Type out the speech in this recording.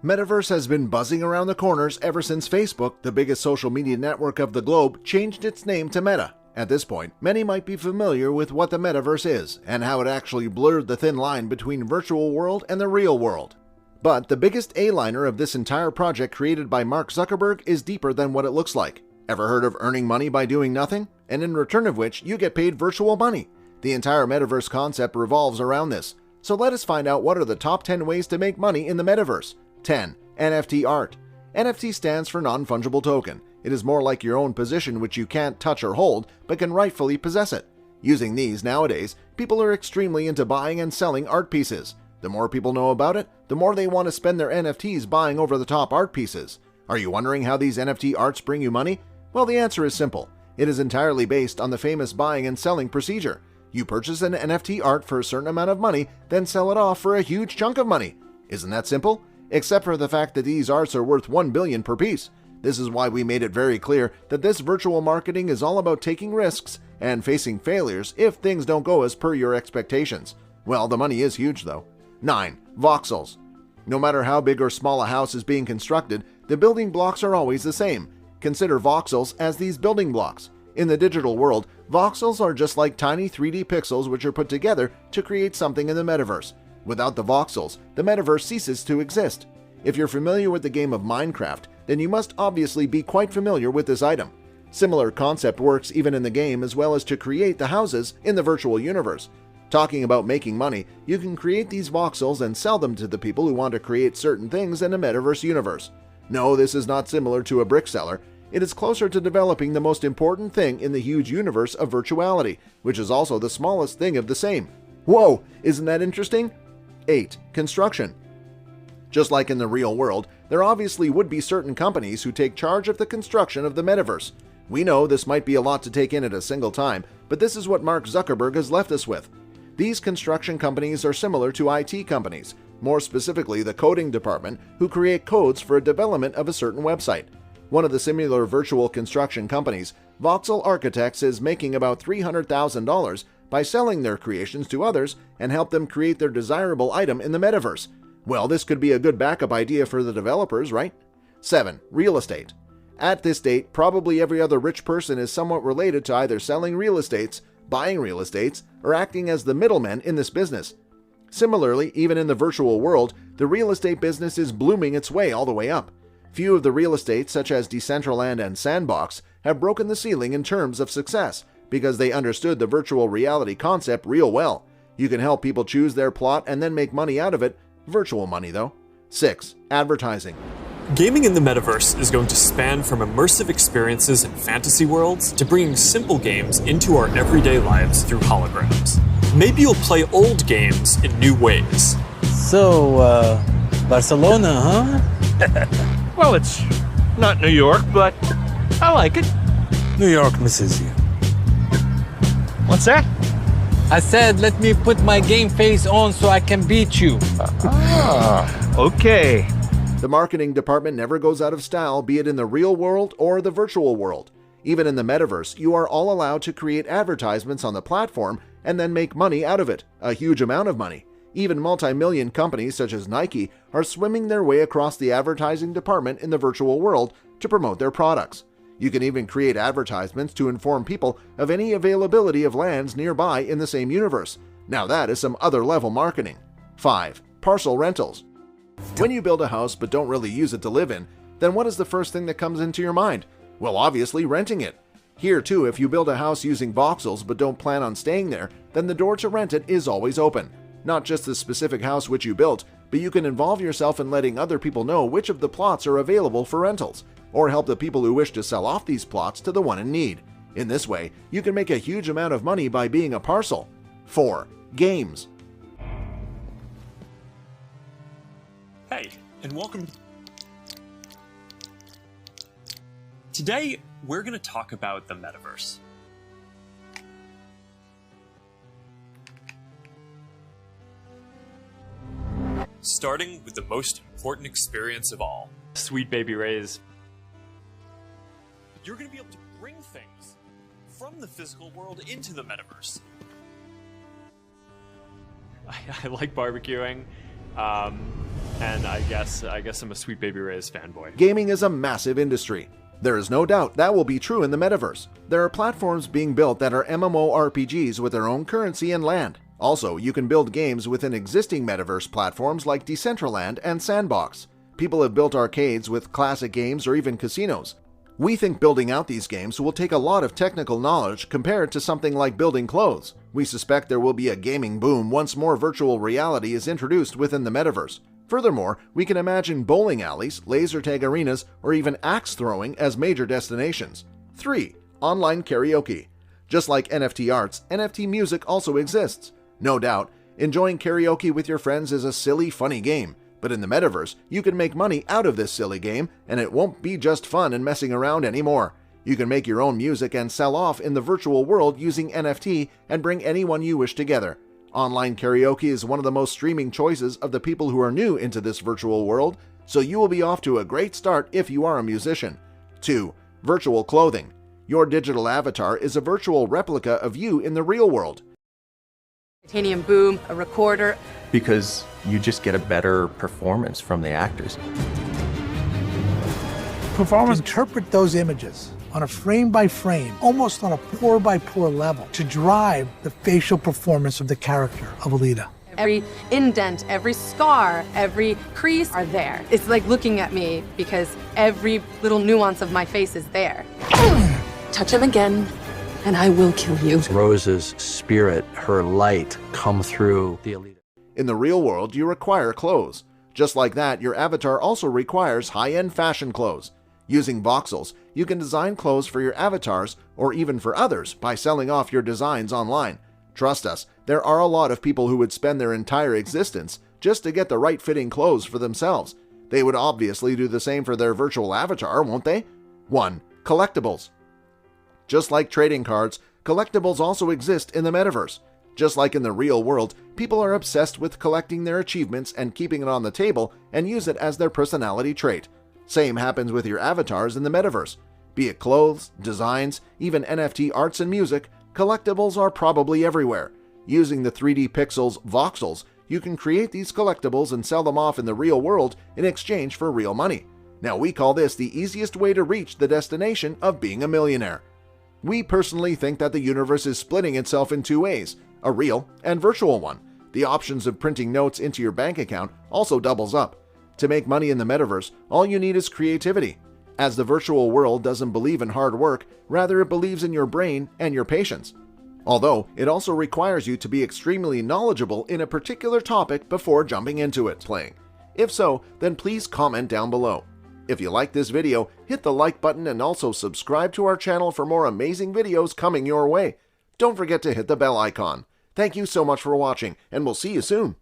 Metaverse has been buzzing around the corners ever since Facebook, the biggest social media network of the globe, changed its name to Meta. At this point, many might be familiar with what the Metaverse is, and how it actually blurred the thin line between virtual world and the real world. But the biggest A-liner of this entire project created by Mark Zuckerberg is deeper than what it looks like. Ever heard of earning money by doing nothing? And in return of which, you get paid virtual money. The entire Metaverse concept revolves around this. So let us find out what are the top 10 ways to make money in the Metaverse. 10. NFT art. NFT stands for non-fungible token. It is more like your own possession which you can't touch or hold, but can rightfully possess it. Using these nowadays, people are extremely into buying and selling art pieces. The more people know about it, the more they want to spend their NFTs buying over-the-top art pieces. Are you wondering how these NFT arts bring you money? Well, the answer is simple. It is entirely based on the famous buying and selling procedure. You purchase an NFT art for a certain amount of money, then sell it off for a huge chunk of money. Isn't that simple? Except for the fact that these arts are worth $1 billion per piece. This is why we made it very clear that this virtual marketing is all about taking risks and facing failures if things don't go as per your expectations. Well, the money is huge though. 9. Voxels. No matter how big or small a house is being constructed, the building blocks are always the same. Consider voxels as these building blocks. In the digital world, voxels are just like tiny 3D pixels which are put together to create something in the metaverse. Without the voxels, the metaverse ceases to exist. If you're familiar with the game of Minecraft, then you must obviously be quite familiar with this item. Similar concept works even in the game as well as to create the houses in the virtual universe. Talking about making money, you can create these voxels and sell them to the people who want to create certain things in a metaverse universe. No, this is not similar to a brick seller. It is closer to developing the most important thing in the huge universe of virtuality, which is also the smallest thing of the same. Whoa, isn't that interesting? 8. Construction. Just like in the real world, there obviously would be certain companies who take charge of the construction of the metaverse. We know this might be a lot to take in at a single time, but this is what Mark Zuckerberg has left us with. These construction companies are similar to IT companies, more specifically the coding department, who create codes for a development of a certain website. One of the similar virtual construction companies, Voxel Architects, is making about $300,000 by selling their creations to others and help them create their desirable item in the metaverse. Well, this could be a good backup idea for the developers, right? 7. Real estate. At this date, probably every other rich person is somewhat related to either selling real estates, buying real estates, or acting as the middleman in this business. Similarly, even in the virtual world, the real estate business is blooming its way all the way up. Few of the real estates, such as Decentraland and Sandbox, have broken the ceiling in terms of success, because they understood the virtual reality concept real well. You can help people choose their plot and then make money out of it. Virtual money, though. 6. Advertising. Gaming in the metaverse is going to span from immersive experiences in fantasy worlds to bringing simple games into our everyday lives through holograms. Maybe you'll play old games in new ways. So, Barcelona, huh? Well, it's not New York, but I like it. New York misses you. What's that? I said, let me put my game face on so I can beat you. Okay. The marketing department never goes out of style, be it in the real world or the virtual world. Even in the metaverse, you are all allowed to create advertisements on the platform and then make money out of it, a huge amount of money. Even multi-million companies such as Nike are swimming their way across the advertising department in the virtual world to promote their products. You can even create advertisements to inform people of any availability of lands nearby in the same universe. Now that is some other level marketing. 5. Parcel rentals. When you build a house but don't really use it to live in, then what is the first thing that comes into your mind? Well, obviously renting it. Here too, if you build a house using voxels but don't plan on staying there, then the door to rent it is always open. Not just the specific house which you built, but you can involve yourself in letting other people know which of the plots are available for rentals, or help the people who wish to sell off these plots to the one in need. In this way, you can make a huge amount of money by being a parcel. 4. Games. Hey, and welcome. Today, we're going to talk about the metaverse. Starting with the most important experience of all. Sweet baby rays. You're going to be able to bring things from the physical world into the metaverse. I like barbecuing. and I guess I'm a Sweet Baby Ray's fanboy. Gaming is a massive industry. There is no doubt that will be true in the metaverse. There are platforms being built that are MMORPGs with their own currency and land. Also, you can build games within existing metaverse platforms like Decentraland and Sandbox. People have built arcades with classic games or even casinos. We think building out these games will take a lot of technical knowledge compared to something like building clothes. We suspect there will be a gaming boom once more virtual reality is introduced within the metaverse. Furthermore, we can imagine bowling alleys, laser tag arenas, or even axe throwing as major destinations. 3. Online karaoke. Just like NFT arts, NFT music also exists. No doubt, enjoying karaoke with your friends is a silly, funny game. But in the metaverse, you can make money out of this silly game, and it won't be just fun and messing around anymore. You can make your own music and sell off in the virtual world using NFT and bring anyone you wish together. Online karaoke is one of the most streaming choices of the people who are new into this virtual world, so you will be off to a great start if you are a musician. 2. Virtual clothing. Your digital avatar is a virtual replica of you in the real world. Titanium boom, a recorder. Because you just get a better performance from the actors. Performers interpret those images on a frame-by-frame, almost on a pore-by-pore level, to drive the facial performance of the character of Alita. Every indent, every scar, every crease are there. It's like looking at me because every little nuance of my face is there. Touch him again, and I will kill you. Rose's spirit, her light, come through the Alita. In the real world, you require clothes. Just like that, your avatar also requires high-end fashion clothes. Using voxels, you can design clothes for your avatars or even for others by selling off your designs online. Trust us, there are a lot of people who would spend their entire existence just to get the right fitting clothes for themselves. They would obviously do the same for their virtual avatar, won't they? 1. Collectibles. Just like trading cards, collectibles also exist in the metaverse. Just like in the real world, people are obsessed with collecting their achievements and keeping it on the table and use it as their personality trait. Same happens with your avatars in the metaverse. Be it clothes, designs, even NFT arts and music, collectibles are probably everywhere. Using the 3D Pixels voxels, you can create these collectibles and sell them off in the real world in exchange for real money. Now we call this the easiest way to reach the destination of being a millionaire. We personally think that the universe is splitting itself in two ways, a real and virtual one. The options of printing notes into your bank account also doubles up. To make money in the metaverse, all you need is creativity. As the virtual world doesn't believe in hard work, rather it believes in your brain and your patience. Although, it also requires you to be extremely knowledgeable in a particular topic before jumping into it playing. If so, then please comment down below. If you like this video, hit the like button and also subscribe to our channel for more amazing videos coming your way. Don't forget to hit the bell icon. Thank you so much for watching, and we'll see you soon.